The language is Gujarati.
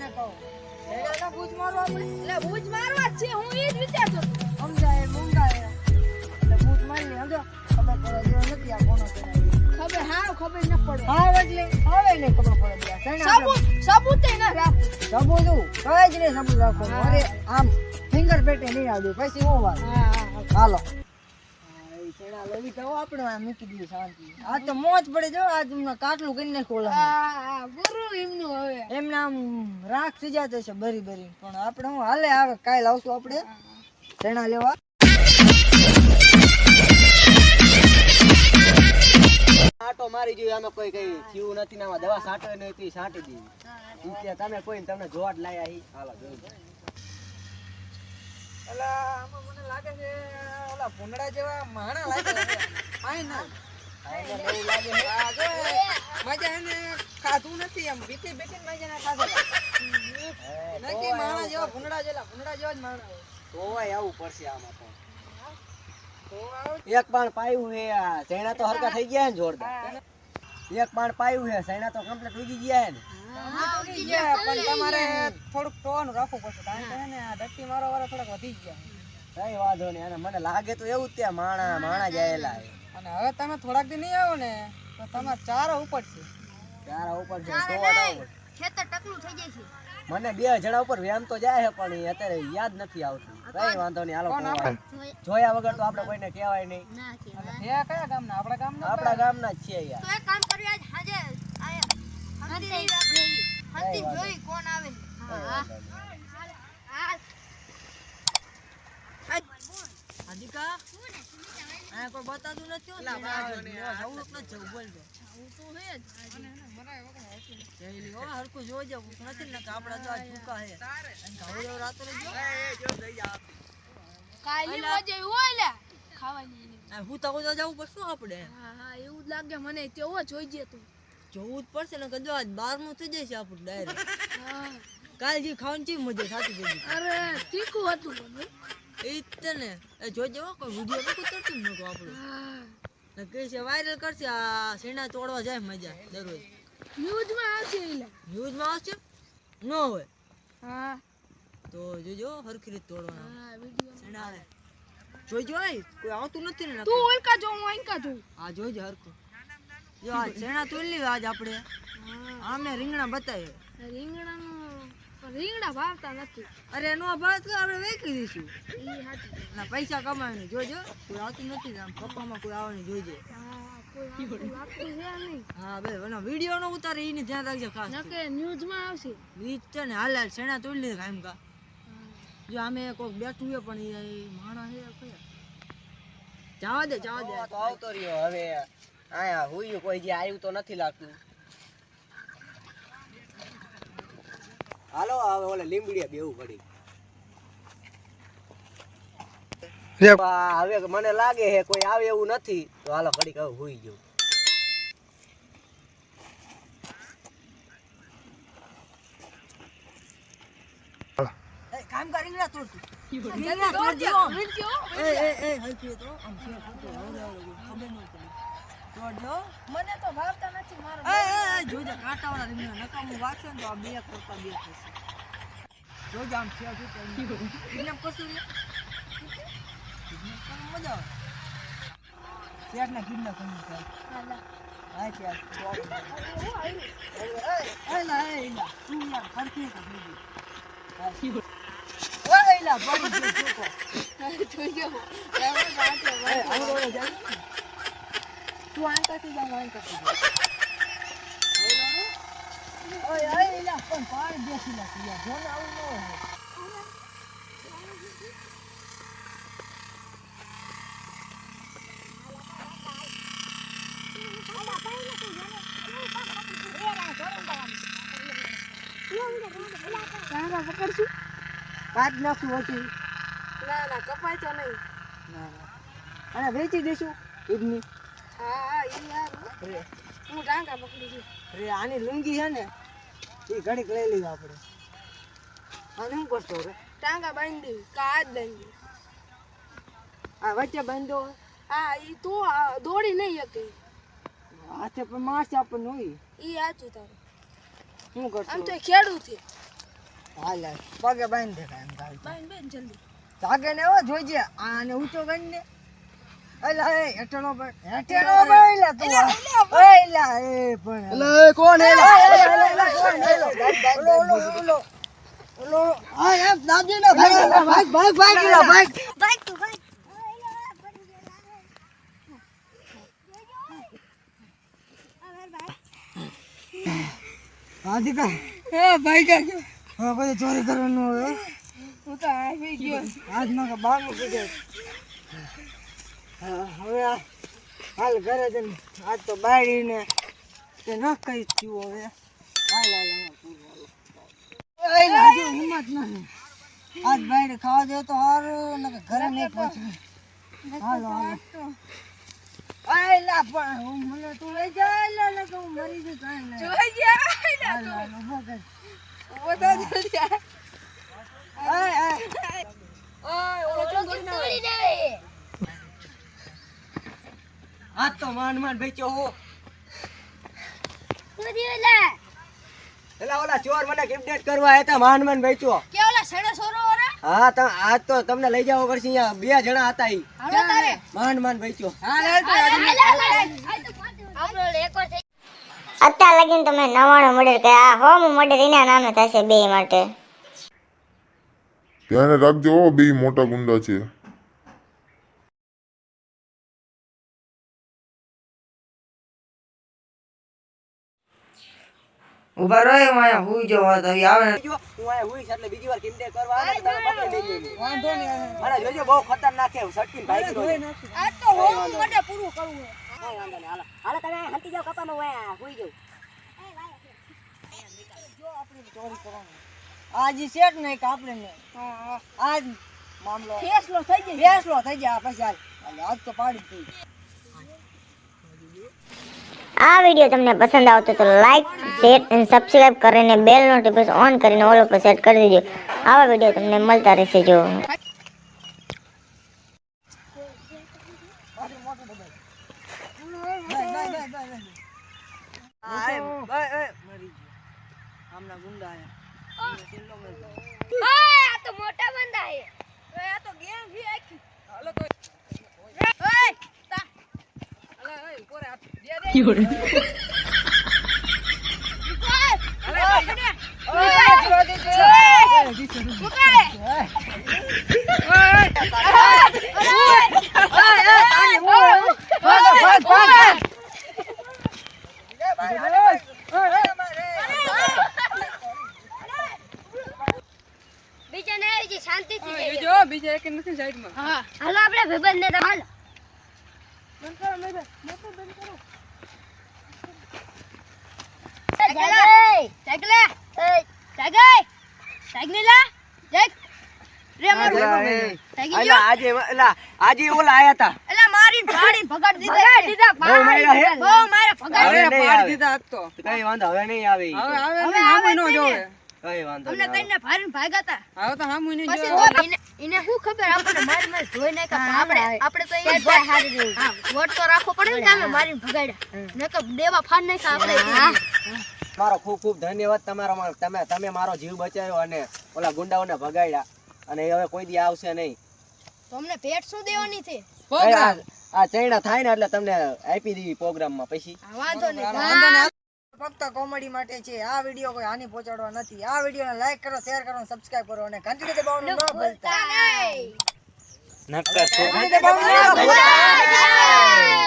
તને કહું એડા બૂજ મારો આપણે એટલે બૂજ મારવા જ છે હું એ જ વિચારતો હતો સમજાય મૂંગાય એટલે બૂજ મારી લે સમજો ખબર પડે જેવો નથી આ કોનો ખબર ન પડે હા એટલે હવે નહીં ખબર પડે સબૂત ન રાખ સબૂત કઈ જ નહીં સબૂત રાખો અરે આમ ફિંગર પેટે નહીં આવડે પછી હું વાત હાલો સેડા લેવી તો આપણે મૂકી દઈએ શાંતિ આ તો મોજ પડે જો આજ કાટલું કરી નાખો ગુરુ એમનું હવે એમને આમ રાખ સુજાતો છે બરી પણ આપણે હું હાલે આવે કાલ આવશું આપણે સેણા લેવા આટો મારી જોઈ આમાં કોઈ કઈ થયું નથી ને આમાં દવા છાંટવે નહીં તો છાંટી દીધી તમે કોઈ તમને જોડ લાયા હી હાલો જોઈ એલા આમાં મને લાગે છે ઓલા ભૂંડડા જેવા માણા લાગે છે આય ના એવું લાગે છે આ જો મજા એને ખાધું નથી એમ બીતી મજા ના ખાધા નથી માણા જેવા ભૂંડડા જેવા જ માણા તોય આવું પડશે આમાં તો એક પાણ પાયું હે આ સૈણા તો હરકા થઈ ગયા ને જોરદાર એક પાણ પાયું હે સૈણા તો કમ્પ્લીટ ઉગી ગયા ને પણ તમારે થોડુંક ટોવાનું રાખવું પડશે કારણ કે ને આ ધરતી મારો વાળા થોડાક વધી ગયા કઈ વાંધો નહીં અને મને લાગે તો એવું જ ત્યાં માણા જાયેલા હે અને હવે તમે થોડાક દી નહીં આવો ને તો તમારે ચારો ઉપડશે ચારા ઉપર છે તો આવો ખેતર ટકલું થઈ જાય છે મને બે જણા ઉપર વેમ તો જાય છે પણ એ અત્યારે યાદ નથી આવતું કઈ વાંધો નહીં હાલો જોયા વગર તો આપણે કોઈને કહેવાય નહીં હે કયા ગામના આપણા ગામના જ છે યાર તો એક કામ કરી આજ હાજે આયા હંતી જોઈ કોણ આવે અધિકા આ કોઈ બતાતું નથી જવું નથી બોલજો હું તો હે જ જઈલી ઓ હરકુ જોજો નથી ને આપડા તો આ ભૂકા હે અને ખાવ રાતો ને જો જઈ આ કાલી મજે હોય લે ખાવાની હું તો જવું પડશે આપણે હા એવું જ લાગે મને તેવો જોઈ જે તું જોવું જ પડશે ને કદો આજ 12મું થઈ જશે આપણું ડાયરેક્ટ કાલ જે ખાવાની ચી મજા સાચી ગઈ અરે તીખું હતું મને એ તને એ જોજો કોઈ વિડિયો તો ઉતરતું ન કો આપણું ને કે છે વાયરલ કરશે આ સેણા તોડવા જાય મજા દરરોજ ન્યૂઝમાં આવશે આવશે નો હોય હા તો જોજો હરખી રીતે તોડવાના હા વિડિયો સેણા આવે જોજો કોઈ આવતું નથી ને તું ઓલકા જો હું આંકા જો આ જોજો હરખું જો આ સેણા તોડલી આજ આપણે આમે રીંગણા બતાવે રીંગણા ભાવતા નથી અરે નો ભાવ તો આપણે વેચી દઈશું ઈ હાચું ના પૈસા કમાવીને જોજો કોઈ આવતું નથી આમ પપ્પામાં કોઈ આવવાની જોઈજે કોઈ લાગતું છે નહીં હા બે એનો વિડિયો નો ઉતારે ઈને ધ્યાન રાખજો ખાસ નકે ન્યૂઝમાં આવશે ઈ છે ને હાલ સેણા તોડી લે કામ કા જો આમે કોક બેઠું છે પણ એ માણા હે કયા જવા દે તો આવતો રહ્યો હવે આયા હુયું કોઈ જે આવ્યું તો નથી લાગતું હાલો હવે ઓલે લીંબડીયા બેવું પડી હવે મને લાગે છે કોઈ આવે એવું નથી તો હાલો ઘડીક હવે હુઈ ગયું કામ કરી રીંગણા તોડતું રીંગણા તોડજો એ હલકી તો આમ છે ખબર ન પડી તોડજો મને તો ભાવતા નથી મારો જોજે કાંટાવાળા રીંગણા નકામું વાગશે ને તો આ બે કરતા બે થશે જોજે આમ છે એમ કશું મજા આવે શેઠના ગીરના કમી થાય હા છે તું યાર ફરતી ઓયલા બડી જોકો જોજો તું આંકાથી જા આંકાથી ઓય ઓયલા પણ પાડ બેસી લાગી યાર જોને આવું ન હોય કાંગા પકડશું કાઢ નાખું હતી ના કપાય તો નહીં અને વેચી દઈશું ઈદની હા ઈ યાર હું ટાંગા પકડી છું અરે આની લુંગી છે ને એ ઘડીક લઈ લીધું આપણે અને શું કરતો રે ટાંગા બાંધી કાચ બાંધી આ વચ્ચે બાંધો હા ઈ તો દોડી નહીં શકે હાથે પણ મારશે આપણને હોય ઈ સાચું તારું શું કરતો આમ તો ખેડૂત છે હાલ હાલ. પગે બાંધી દે કાંઈ એમ કાંઈ. બાઈન બેન જલ્દી. જાગે ને હો જોઈજે આને ઊંચો કરીને એલા એ હેઠેનો ભાઈ લા તું એલા એ પણ એટલે કોણ હે એલા કોણ ઓલો આ એમ દાદી ને ભાગ બાઈક તું બાઈક. આદિકા હે ભાઈ કા હા કોઈ ચોરી કરવાનું હવે હું તો આવી ગયો આજ માં બાંગો પીધે હવે હાલ ઘરે જઈને આજ તો બાળીને તે ન કઈ થયું હવે હાલ હાલ હિંમત નથી આજ બાયડે ખાવા દે તો સારું ને ઘરે નહીં પહોંચવું હાલો હાલો આયલા પણ હું મને તું લઈ જા લે ને હું મરી જઈ કાઈ નહીં જોઈ જા હાલ હાલ ઉભો કર ઉભો તો જલ્દી આય ઓય ઓલો ચો કરી ના આ તો માન બેચ્યો હો એલા ઓલા ચોર મને કિડનેપ કરવા આવ્યા માન બેચ્યો કે ઓલા સડે સોરો ઓરા હા તો આજ તો તમને લઈ જાવ પડશે અહીંયા 2 જણા હતા ઈ હાલો તારે માન બેચ્યો હાલ અત્યાર લગીને તમે 99 મર્ડર કર્યા 100 મર્ડર એના નામે થશે બે માટે. ધ્યાને રાખજો હો, બે મોટા ગુંડા છે. ઉભા રહો માયા હુઈ જવા તો આવે હું આ હુઈશ એટલે બીજી વાર કિડનેપ કરવા આવે તો તમે પકડી લઈ જજો વાંધો નહીં અરે જોજો બહુ ખતરનાક છે સટકીને ભાગી રહ્યો આ તો હોમ મોઢે પૂરું કરવું છે. કાઈ વાંધો નહીં હાલો તમે હંતી જાવ કપામાં વાયા હુઈ જાવ આજ સેટ નહીં કે આપણે નહીં આજ મામલો ફેસલો થઈ જાય. ફેસલો થઈ જાય પછી હાલ આજ તો પાડી થઈ આ વિડીયો તમને પસંદ આવતો તો લાઈક શેર અને સબસ્ક્રાઇબ કરીને બેલ નોટિફિકેશન ઓન કરીને ઓલ ઉપર સેટ કરી દેજો. આવા વિડીયો તમને મળતા રહેશે. જો હમણાં ગુંડા ઓય આ તો મોટા બંદા છે. ઓય આ તો ગેમ ભી આખી. હાલો તો ઓય તા અલે ઓય કોરે આ દે ઓય બીજા ને આવી શાંતિ થી જો બીજા એક નથી સાઈડ માં હા હાલો આપણે ભાઈબંધ ને હાલ બંધ કરો બંધ કરો આજે ઓલા આયા હતા બહુ માર્યા હે? અરે હવે નહીં પાડી આવે. દીધા આજ તો કઈ વાંધો હવે નહીં આવે ઈ. હવે હવે હામુ નો જોવે કઈ વાંધો અમને નહીં કઈને ભારીને ભાગ્યા હતા હવે તો હામુ નહીં પછી જોવે એને શું ખબર આપણને મારી મારી જોઈ નાખ્યા પણ આપણે તો એ હા વોટ તો રાખવો પડે ને કામે મારીને ભગાડ્યા નકર દેવા ફાડ નાખ્યા આપણે મારો ખૂબ ખૂબ ધન્યવાદ તમારો તમે મારો જીવ બચાવ્યો અને ઓલા ગુંડાઓને ભગાડ્યા અને એ હવે કોઈ દી આવશે નહીં તો અમને ભેટ શું દેવાની છે પ્રોગ્રામ આ ચૈણા થાય ને એટલે તમને આપી દીધી પ્રોગ્રામમાં પછી વાંધો નહીં વાંધો નહીં. ફક્ત કોમેડી માટે છે આ વિડિયો કોઈ હાનિ પહોંચાડવા નથી. આ વિડિયોને લાઈક કરો, શેર કરો અને સબસ્ક્રાઇબ કરો અને ઘંટી દબાવવાનું ન ભૂલતા. નહીં નક્કર ઘંટી દબાવવાનું ન ભૂલતા.